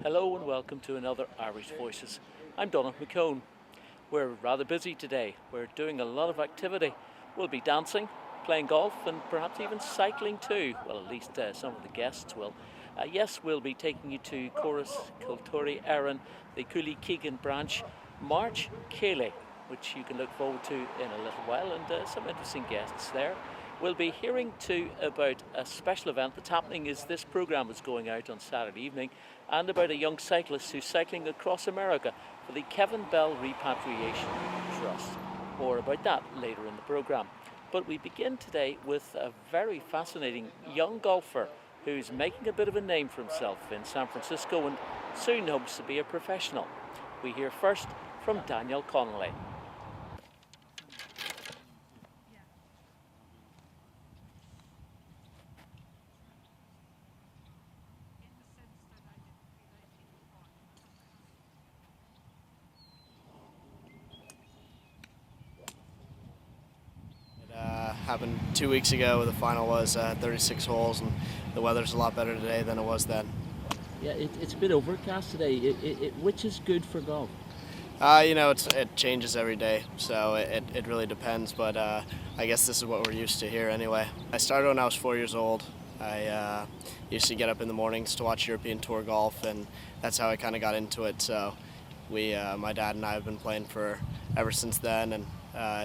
Hello and welcome to another Irish Voices. I'm Donald McCone. We're rather busy today. We're doing a lot of activity. We'll be dancing, playing golf and perhaps even cycling too. Well, at least some of the guests will. Yes, we'll be taking you to Chorus Cultúrtha Éireann, the Cooley Keegan branch, March Ceili, which you can look forward to in a little while, and some interesting guests there. We'll be hearing too about a special event that's happening as this programme is going out on Saturday evening, and about a young cyclist who's cycling across America for the Kevin Bell Repatriation Trust. More about that later in the programme. But we begin today with a very fascinating young golfer who's making a bit of a name for himself in San Francisco and soon hopes to be a professional. We hear first from Daniel Connolly. Happened 2 weeks ago. The final was 36 holes, and the weather's a lot better today than it was then. Yeah, it's a bit overcast today, which is good for golf. It changes every day, so it really depends, but I guess this is what we're used to here anyway. I started when I was 4 years old. I used to get up in the mornings to watch European Tour golf, and that's how I kind of got into it. So my dad and I have been playing for ever since then, and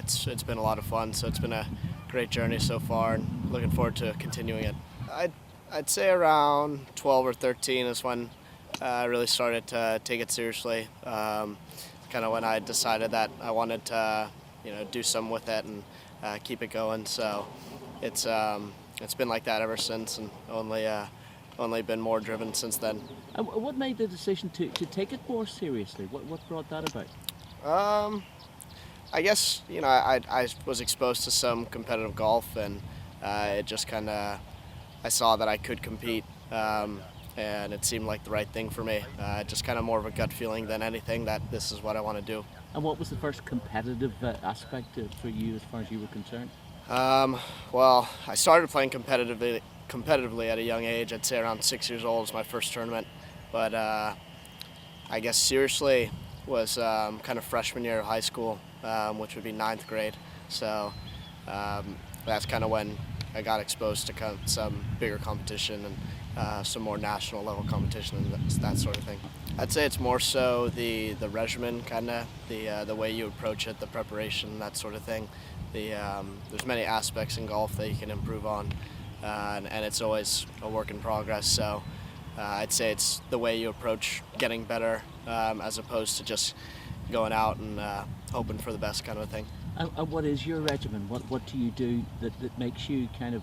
it's been a lot of fun. So it's been a great journey so far, and looking forward to continuing it. I'd say around 12 or 13 is when I really started to take it seriously. Kind of when I decided that I wanted to, do something with it and keep it going. So it's been like that ever since, and only been more driven since then. And what made the decision to take it more seriously? What brought that about? I guess, I was exposed to some competitive golf, and it just kind of, I saw that I could compete, and it seemed like the right thing for me. Just kind of more of a gut feeling than anything that this is what I want to do. And what was the first competitive aspect for you as far as you were concerned? Well, I started playing competitively at a young age. I'd say around 6 years old was my first tournament, but I guess seriously was kind of freshman year of high school, which would be 9th grade. So that's kind of when I got exposed to some bigger competition and some more national level competition and that sort of thing. I'd say it's more so the regimen, kind of the way you approach it, the preparation, that sort of thing. There's many aspects in golf that you can improve on, and it's always a work in progress. So I'd say it's the way you approach getting better, as opposed to just going out and hoping for the best kind of a thing. And what is your regimen? What do you do that makes you kind of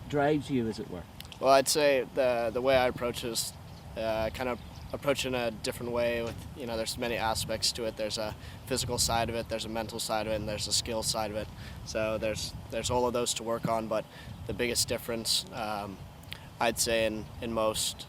drives you, as it were? Well, I'd say the way I approach is kind of approach in a different way. With there's many aspects to it. There's a physical side of it, there's a mental side of it, and there's a skill side of it. So there's all of those to work on. But the biggest difference, I'd say in most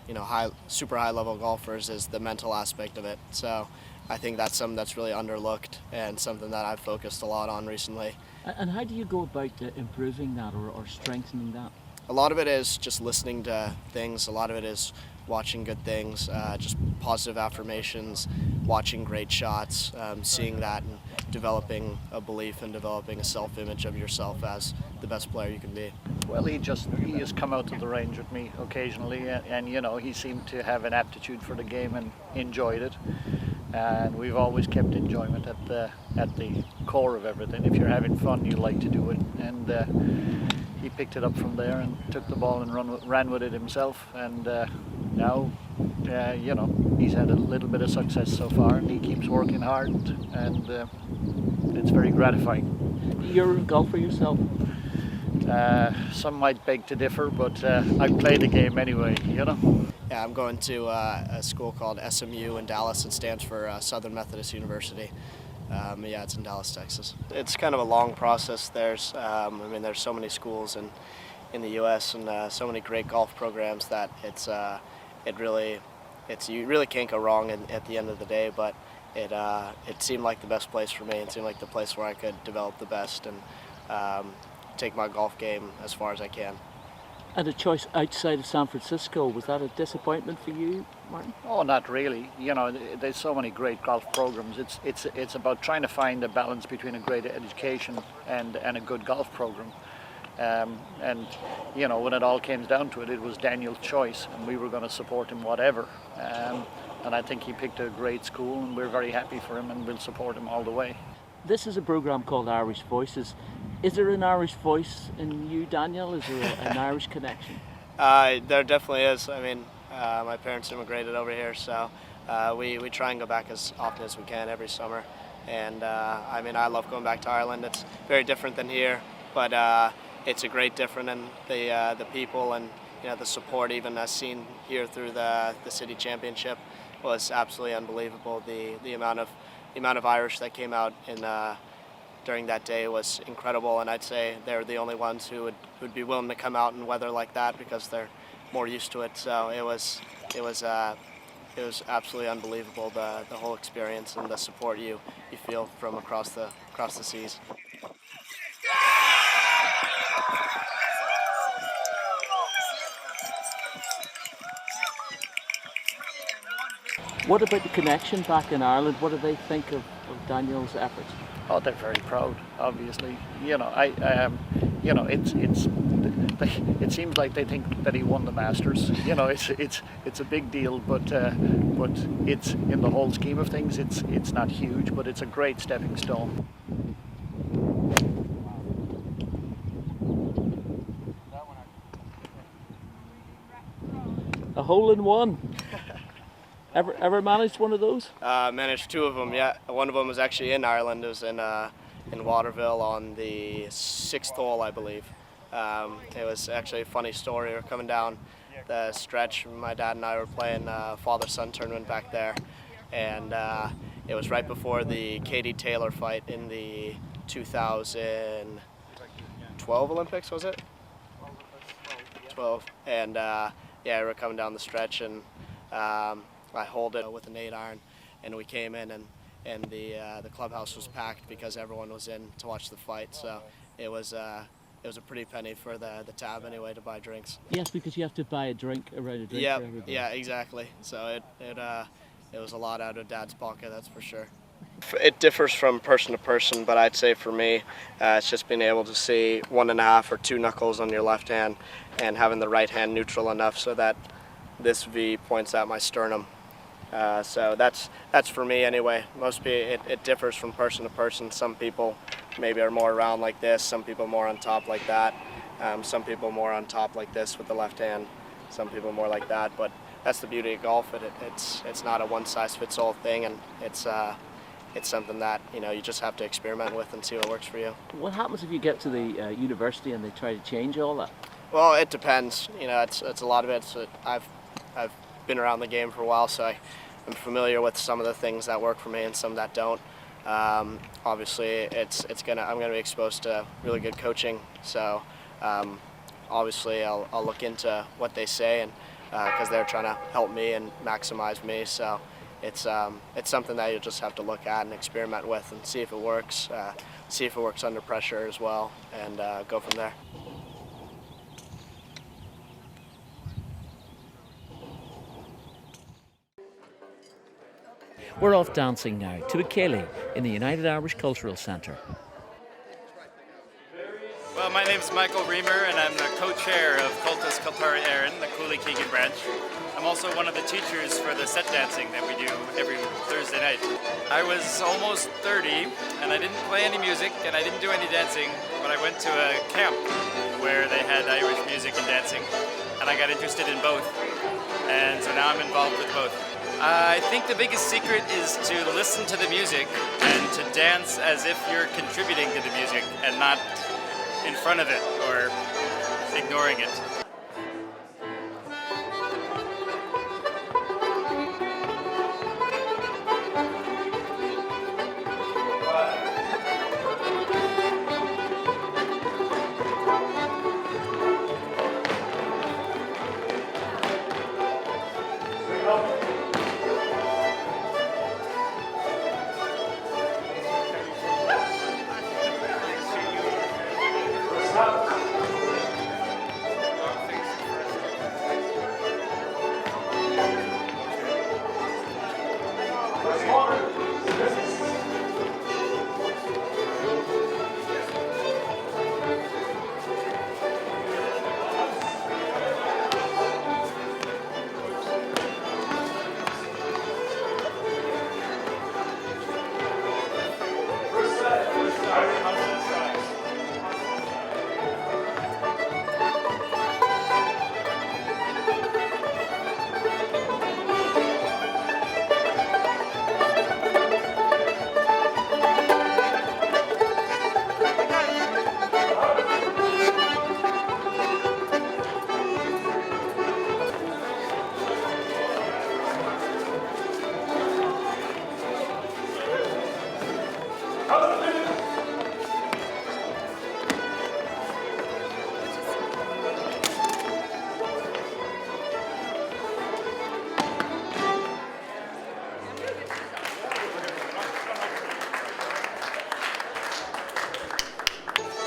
super high level golfers, is the mental aspect of it. So I think that's something that's really underlooked and something that I've focused a lot on recently. And how do you go about improving that or strengthening that? A lot of it is just listening to things. A lot of it is watching good things, just positive affirmations, watching great shots, seeing that and developing a belief and developing a self-image of yourself as the best player you can be. Well, he has come out to the range with me occasionally, and he seemed to have an aptitude for the game and enjoyed it. And we've always kept enjoyment at the core of everything. If you're having fun, you like to do it. And he picked it up from there and took the ball and ran with it himself. And now, he's had a little bit of success so far, and he keeps working hard, and it's very gratifying. You're a golfer yourself? Some might beg to differ, but I play the game anyway, Yeah, I'm going to a school called SMU in Dallas. It stands for Southern Methodist University. It's in Dallas, Texas. It's kind of a long process. There's so many schools in the U.S. and so many great golf programs that you really can't go wrong at the end of the day. But it seemed like the best place for me. It seemed like the place where I could develop the best and take my golf game as far as I can. And a choice outside of San Francisco, was that a disappointment for you, Martin? Oh, not really. You know, there's so many great golf programs. It's about trying to find a balance between a great education and a good golf program. And you know, when it all came down to it, it was Daniel's choice, and we were going to support him whatever. And I think he picked a great school, and we're very happy for him, and we'll support him all the way. This is a program called Irish Voices. Is there an Irish voice in you, Daniel? Is there an Irish connection? There definitely is. I mean, my parents immigrated over here, so we try and go back as often as we can every summer. And I mean, I love going back to Ireland. It's very different than here, but it's a great difference in the people and, you know, the support. Even as seen here through the city championship was absolutely unbelievable. The amount of Irish that came out in during that day was incredible, and I'd say they're the only ones who would be willing to come out in weather like that because they're more used to it. So it was absolutely unbelievable, the whole experience and the support you feel from across the seas. What about the connection back in Ireland? What do they think of Daniel's efforts? Oh, they're very proud, obviously. You know, it seems like they think that he won the Masters. You know, it's a big deal, but it's, in the whole scheme of things, it's not huge, but it's a great stepping stone. A hole in one. Ever managed one of those? Managed two of them, yeah. One of them was actually in Ireland. It was in Waterville on the 6th hole, I believe. It was actually a funny story. We were coming down the stretch. My dad and I were playing father-son tournament back there, and it was right before the Katie Taylor fight in the 2012 Olympics, was it? 12. And yeah, we were coming down the stretch, and I holed it with an 8-iron, and we came in, and the clubhouse was packed because everyone was in to watch the fight. So it was a pretty penny for the tab anyway to buy drinks. Yes, because you have to buy a drink around a drink for everybody. Yeah, exactly. So it was a lot out of Dad's pocket, that's for sure. It differs from person to person, but I'd say for me, it's just being able to see 1.5 or 2 knuckles on your left hand, and having the right hand neutral enough so that this V points at my sternum. So that's for me anyway. It differs from person to person. Some people maybe are more around like this, some people more on top like that, some people more on top like this with the left hand, some people more like that. But that's the beauty of golf. It's not a one-size-fits-all thing, and it's something that, you know, you just have to experiment with and see what works for you. What happens if you get to the university and they try to change all that? Well, it depends. You know, it's a lot of it. So I've been around the game for a while, so I'm familiar with some of the things that work for me and some that don't. Obviously, I'm gonna be exposed to really good coaching. So obviously, I'll look into what they say, and because they're trying to help me and maximize me. So it's something that you'll just have to look at and experiment with and see if it works. See if it works under pressure as well, and go from there. We're off dancing now to Ceili in the United Irish Cultural Centre. Well, my name's Michael Reamer, and I'm the co-chair of Cultus Cultari Éireann, the Cooley Keegan branch. I'm also one of the teachers for the set dancing that we do every Thursday night. I was almost 30, and I didn't play any music, and I didn't do any dancing, but I went to a camp where they had Irish music and dancing, and I got interested in both, and so now I'm involved with both. I think the biggest secret is to listen to the music and to dance as if you're contributing to the music and not in front of it or ignoring it.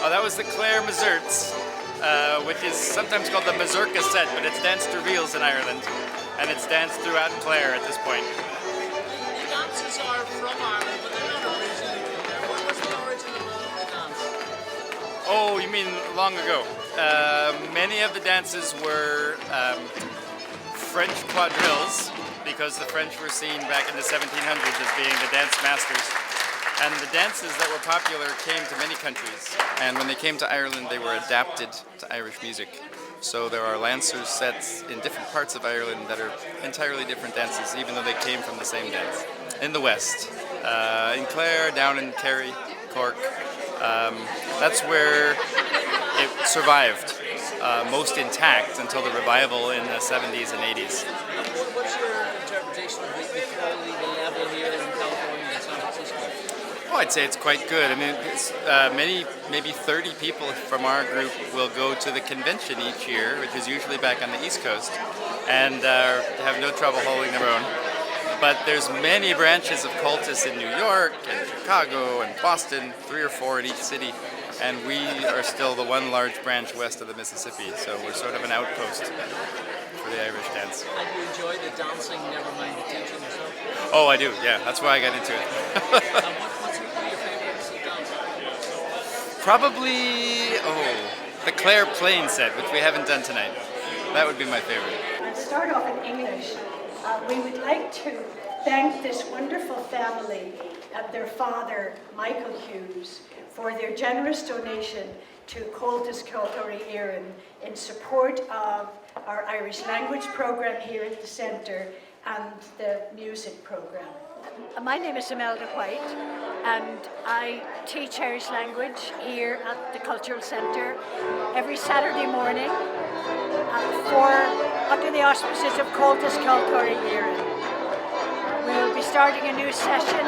Oh, that was the Clare Mazurks, which is sometimes called the Mazurka set, but it's danced to reels in Ireland, and it's danced throughout Clare at this point. The dances are from Ireland, but they're not originally from there. What was the origin of the dance? Oh, you mean long ago? Many of the dances were French quadrilles, because the French were seen back in the 1700s as being the dance masters. And the dances that were popular came to many countries. And when they came to Ireland, they were adapted to Irish music. So there are Lancers sets in different parts of Ireland that are entirely different dances, even though they came from the same dance. In the West, in Clare, down in Kerry, Cork, that's where it survived most intact until the revival in the 70s and 80s. What's your interpretation of the quality, the level here in California and San Francisco? Oh, I'd say it's quite good. I mean, it's, maybe 30 people from our group will go to the convention each year, which is usually back on the East Coast, and have no trouble holding their own. But there's many branches of cultists in New York and Chicago and Boston, 3 or 4 in each city, and we are still the one large branch west of the Mississippi, so we're sort of an outpost for the Irish dance. And you enjoy the dancing, never mind the teaching yourself? Oh, I do, yeah, that's why I got into it. What's your favorite dance? Probably, the Clare Plain set, which we haven't done tonight. That would be my favorite. I'll start off in English. We would like to thank this wonderful family and their father, Michael Hughes, for their generous donation to Comhaltas Cultúra Éireann in support of our Irish language program here at the centre and the music program. My name is Imelda White, and I teach Irish language here at the Cultural Centre every Saturday morning under the auspices of Comhaltas Cultúra Éireann. We will be starting a new session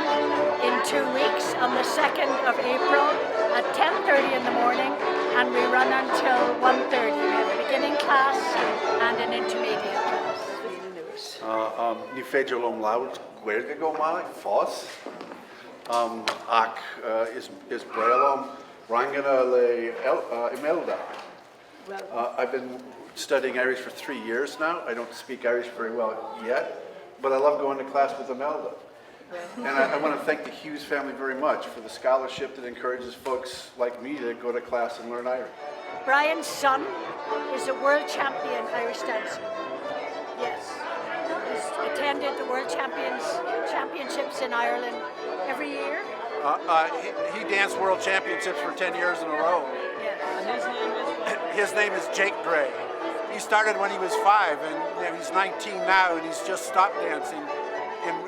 in 2 weeks on the 2nd of April at 10:30 in the morning, and we run until 1:30. We have a beginning class and an intermediate class. Ní féidir lom laud cuairge go mai fós ach is brailom rangana le Imelda. I've been studying Irish for 3 years now. I don't speak Irish very well yet, but I love going to class with Imelda. And I want to thank the Hughes family very much for the scholarship that encourages folks like me to go to class and learn Irish. Brian's son is a world champion Irish dancer. Yes. He's attended the World Championships in Ireland every year. He danced World Championships for 10 years in a row. Yes. His name is Jake Gray. He started when he was 5, and he's 19 now, and he's just stopped dancing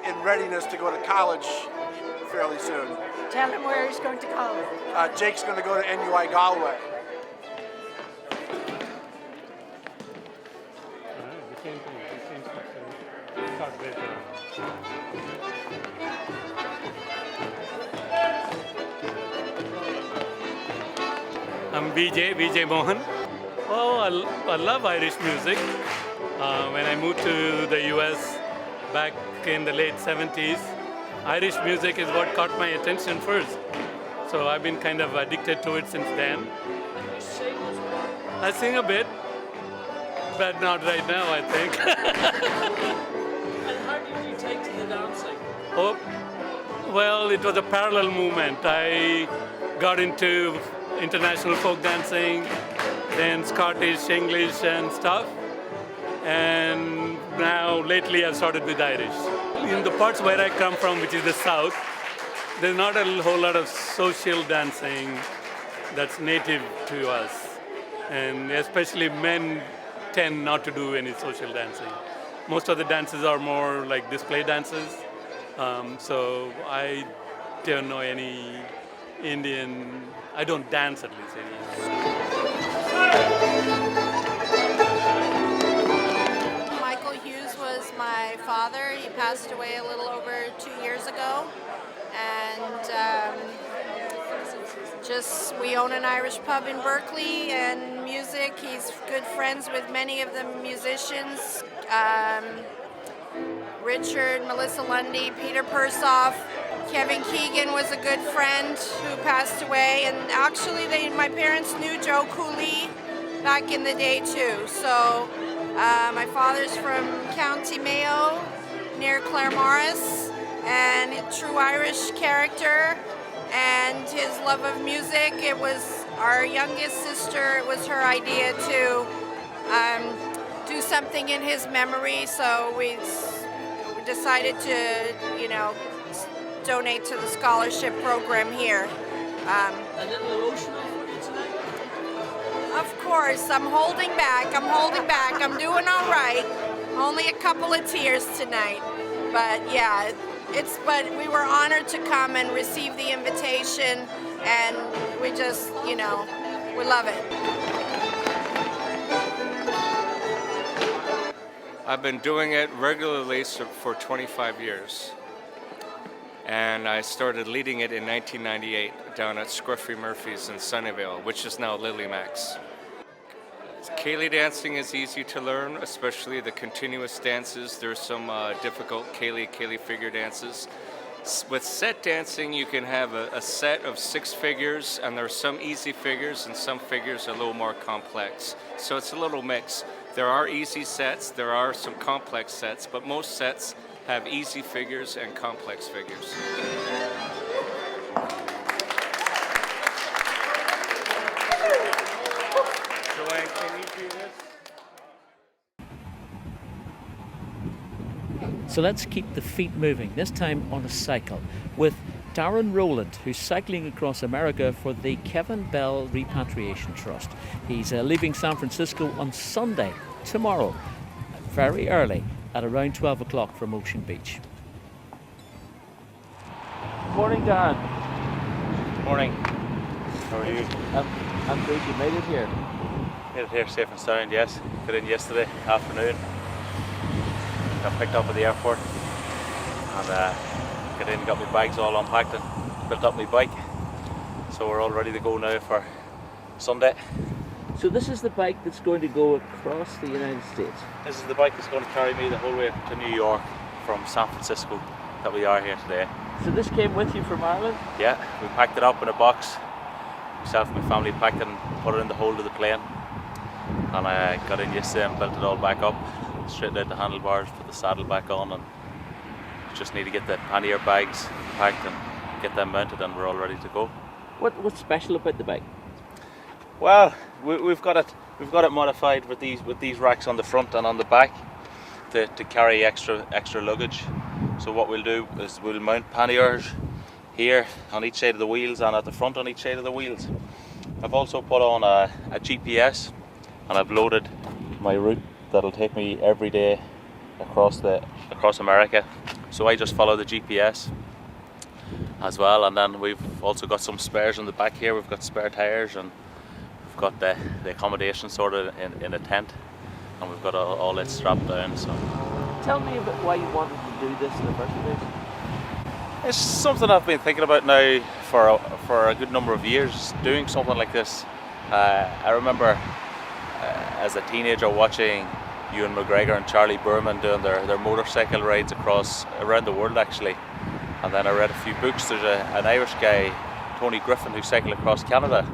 in readiness to go to college fairly soon. Tell him where he's going to college. Jake's going to go to NUI Galway. I'm Vijay Mohan. Oh, I love Irish music. When I moved to the US back in the late 70s, Irish music is what caught my attention first. So I've been kind of addicted to it since then. I sing a bit, but not right now, I think. And how did you take to the dancing? Oh, Well, it was a parallel movement. I got into international folk dancing, then Scottish, English and stuff. And now lately I've started with Irish. In the parts where I come from, which is the south, there's not a whole lot of social dancing that's native to us. And especially men tend not to do any social dancing. Most of the dances are more like display dances. So I don't know any Indian, I don't dance at least any. Michael Hughes was my father. He passed away a little over 2 years ago. And we own an Irish pub in Berkeley and music. He's good friends with many of the musicians. Richard, Melissa Lundy, Peter Persoff. Kevin Keegan was a good friend who passed away, and actually my parents knew Joe Cooley back in the day too. So my father's from County Mayo near Claremorris, and a true Irish character, and his love of music. It was our youngest sister, it was her idea to do something in his memory, so we decided to, donate to the scholarship program here. A little emotional for you tonight? Of course, I'm holding back, I'm doing all right. Only a couple of tears tonight, but yeah, but we were honored to come and receive the invitation, and we just, we love it. I've been doing it regularly for 25 years. And I started leading it in 1998 down at Scruffy Murphy's in Sunnyvale, which is now Lily Max. Ceili dancing is easy to learn, especially the continuous dances. There's some difficult Ceili figure dances. With set dancing, you can have a set of 6 figures, and there are some easy figures and some figures are a little more complex. So it's a little mix. There are easy sets, there are some complex sets, but most sets have easy figures and complex figures. Joanne, can you do this? So let's keep the feet moving, this time on a cycle, with Darren Rowland, who's cycling across America for the Kevin Bell Repatriation Trust. He's leaving San Francisco on Sunday, tomorrow, very early, at around 12 o'clock from Ocean Beach. Morning, Darren. Morning. How are you? I'm great, you made it here. Made it here safe and sound, yes. Got in yesterday afternoon. Got picked up at the airport. And got in, got my bags all unpacked and built up my bike. So we're all ready to go now for Sunday. So this is the bike that's going to go across the United States? This is the bike that's going to carry me the whole way to New York from San Francisco that we are here today. So this came with you from Ireland? Yeah, we packed it up in a box. Myself and my family packed it and put it in the hold of the plane. And I got in yesterday and built it all back up. Straightened out the handlebars, put the saddle back on, and just need to get the pannier bags packed and get them mounted, and we're all ready to go. What's special about the bike? Well, we've got it modified with these racks on the front and on the back to carry extra luggage. So what we'll do is we'll mount panniers here on each side of the wheels and at the front on each side of the wheels. I've also put on a GPS, and I've loaded my route that'll take me every day across America. So I just follow the GPS as well, and then we've also got some spares in the back here. We've got spare tires, and we've got the accommodation sorted in a tent, and we've got all it strapped down. So tell me about why you wanted to do this in the first place. It's something I've been thinking about now for a good number of years, doing something like this. I remember as a teenager watching Ewan McGregor and Charlie Berman doing their motorcycle rides around the world actually. And then I read a few books. There's an Irish guy, Tony Griffin, who cycled across Canada.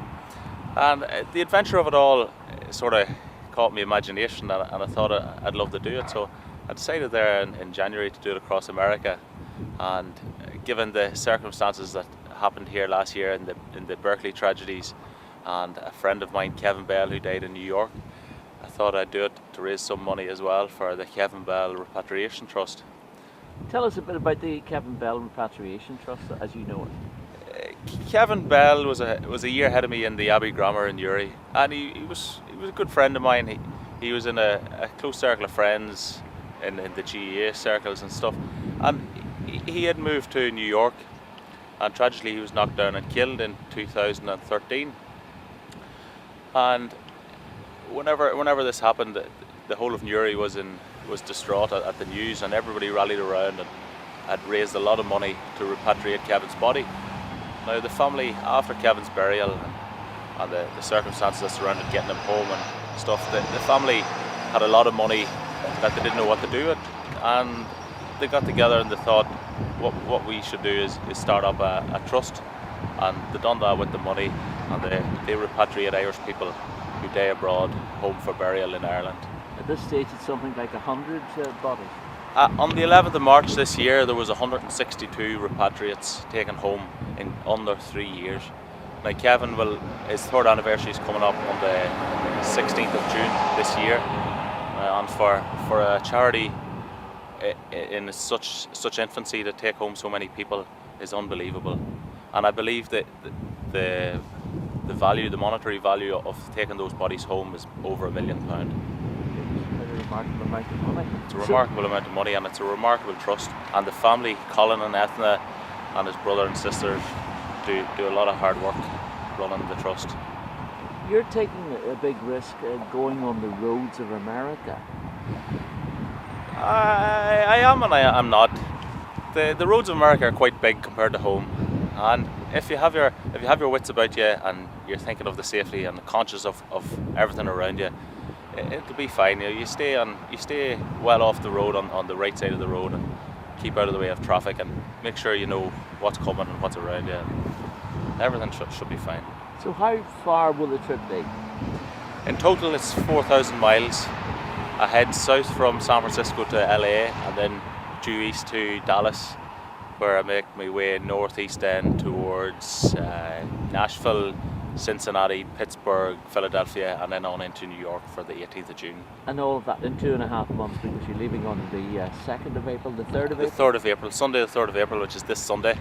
And the adventure of it all sort of caught my imagination, and I thought I'd love to do it. So I decided there in January to do it across America and given the circumstances that happened here last year in the Berkeley tragedies, and a friend of mine, Kevin Bell, who died in New York, I thought I'd do it to raise some money as well for the Kevin Bell Repatriation Trust. Tell us a bit about the Kevin Bell Repatriation Trust as you know it. Kevin Bell was a year ahead of me in the Abbey Grammar in Uri, and he was a good friend of mine. He was in a close circle of friends in the GEA circles and stuff, and he had moved to New York, and tragically he was knocked down and killed in 2013. And whenever this happened, the whole of Newry was distraught at the news, and everybody rallied around and had raised a lot of money to repatriate Kevin's body. Now the family, after Kevin's burial and the circumstances that surrounded getting him home and stuff, the family had a lot of money that they didn't know what to do with, and they got together and they thought what we should do is start up a trust, and they done that with the money, and they repatriate Irish people who die abroad home for burial in Ireland. At this stage it's something like 100 bodies. On the 11th of March this year there was 162 repatriates taken home in under 3 years. Now Kevin his third anniversary is coming up on the 16th of June this year, and for a charity in such infancy to take home so many people is unbelievable. And I believe that the monetary value of taking those bodies home is over £1 million. It's a remarkable amount of money. It's a remarkable amount of money, and it's a remarkable trust. And the family, Colin and Ethna and his brother and sisters, do a lot of hard work running the trust. You're taking a big risk going on the roads of America. I am and I am not. The roads of America are quite big compared to home, and if you have your wits about you and you're thinking of the safety and conscious of everything around you, it'll be fine. You stay well off the road on the right side of the road, and keep out of the way of traffic, and make sure you know what's coming and what's around you. Everything should be fine. So how far will the trip be? In total it's 4,000 miles. I head south from San Francisco to LA, and then due east to Dallas, where I make my way northeast then towards Nashville, Cincinnati, Pittsburgh, Philadelphia, and then on into New York for the 18th of June. And all of that in 2.5 months, because you're leaving on the 2nd of April, the 3rd of April? The 3rd of April, Sunday the 3rd of April, which is this Sunday.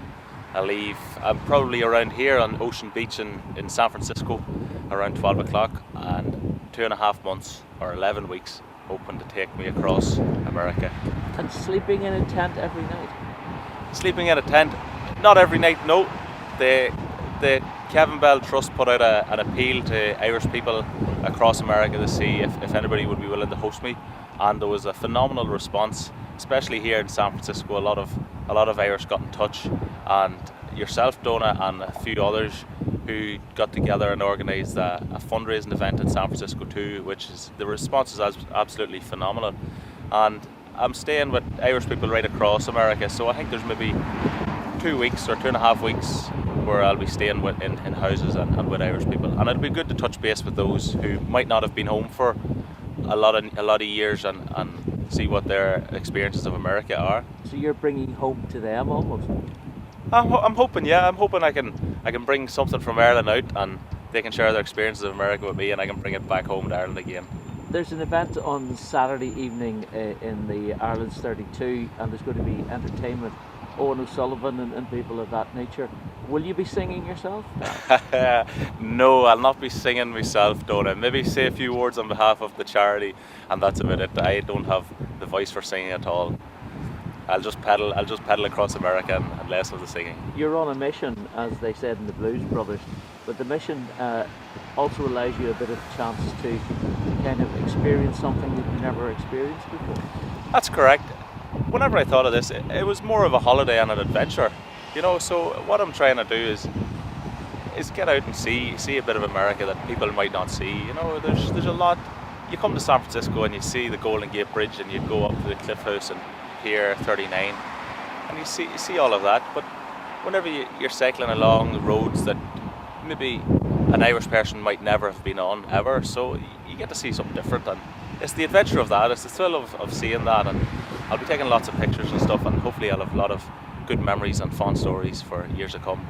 I leave. I'm probably around here on Ocean Beach in San Francisco around 12 o'clock, and 2.5 months or 11 weeks hoping to take me across America. And sleeping in a tent every night? Sleeping in a tent? Not every night, no. The Kevin Bell Trust put out an appeal to Irish people across America to see if anybody would be willing to host me, and there was a phenomenal response, especially here in San Francisco. A lot of Irish got in touch, and yourself, Donna, and a few others who got together and organised a fundraising event in San Francisco too, which is, the response is absolutely phenomenal. And I'm staying with Irish people right across America, so I think there's maybe 2 weeks or 2.5 weeks where I'll be staying in houses and with Irish people, and it'll be good to touch base with those who might not have been home for a lot of years and see what their experiences of America are. So you're bringing hope to them almost? I'm hoping I can bring something from Ireland out, and they can share their experiences of America with me, and I can bring it back home to Ireland again. There's an event on Saturday evening in the Ireland's 32, and there's going to be entertainment. Owen O'Sullivan and people of that nature. Will you be singing yourself? No, I'll not be singing myself, Donna. Maybe say a few words on behalf of the charity, and that's about it. I don't have the voice for singing at all. I'll just pedal across America and less of the singing. You're on a mission, as they said in the Blues Brothers, but the mission also allows you a bit of chance to kind of experience something that you never experienced before. That's correct. Whenever I thought of this, it was more of a holiday and an adventure, so what I'm trying to do is get out and see a bit of America that people might not see. There's a lot. You come to San Francisco and you see the Golden Gate Bridge, and you go up to the Cliff House and Pier 39, and you see all of that, but whenever you're cycling along roads that maybe an Irish person might never have been on ever, so you get to see something different, and it's the adventure of that, it's the thrill of seeing that, and I'll be taking lots of pictures and stuff, and hopefully I'll have a lot of good memories and fond stories for years to come.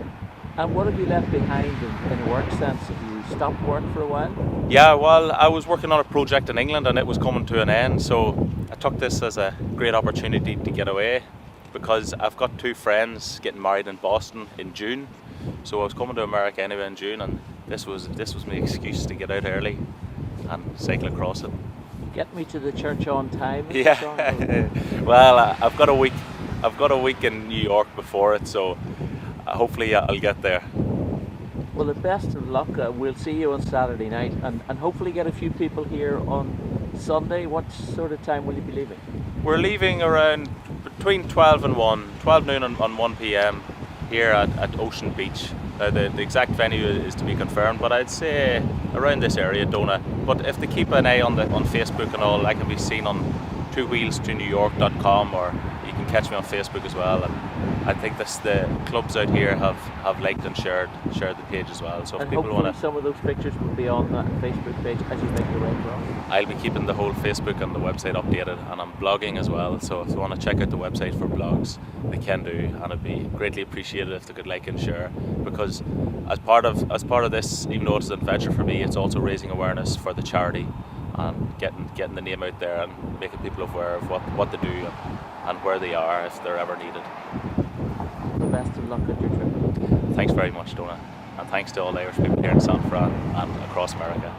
And what have you left behind in a work sense? Have you stopped work for a while? Yeah, well, I was working on a project in England and it was coming to an end, so I took this as a great opportunity to get away, because I've got 2 friends getting married in Boston in June, so I was coming to America anyway in June, and this was my excuse to get out early and cycle across it. Get me to the church on time. Yeah. Well, I've got a week in New York before it, so hopefully I'll get there. Well, the best of luck. We'll see you on Saturday night, and hopefully get a few people here on Sunday. What sort of time will you be leaving? We're leaving around between 12 noon and 1 p.m. here at Ocean Beach. The exact venue is to be confirmed, but I'd say around this area, Donagh. But if they keep an eye on Facebook and all, I can be seen on twowheelstonewyork.com, or you can catch me on Facebook as well. And I think the clubs out here have liked and shared the page as well. So if people want to, some of those pictures will be on that Facebook page as you make your way across. I'll be keeping the whole Facebook and the website updated, and I'm blogging as well. So if they want to check out the website for blogs, they can do, and it'd be greatly appreciated if they could like and share. Because as part of this, even though it's an adventure for me, it's also raising awareness for the charity and getting the name out there and making people aware of what they do and where they are if they're ever needed. The best of luck at your trip. Thanks very much, Donagh, and thanks to all the Irish people here in San Fran and across America.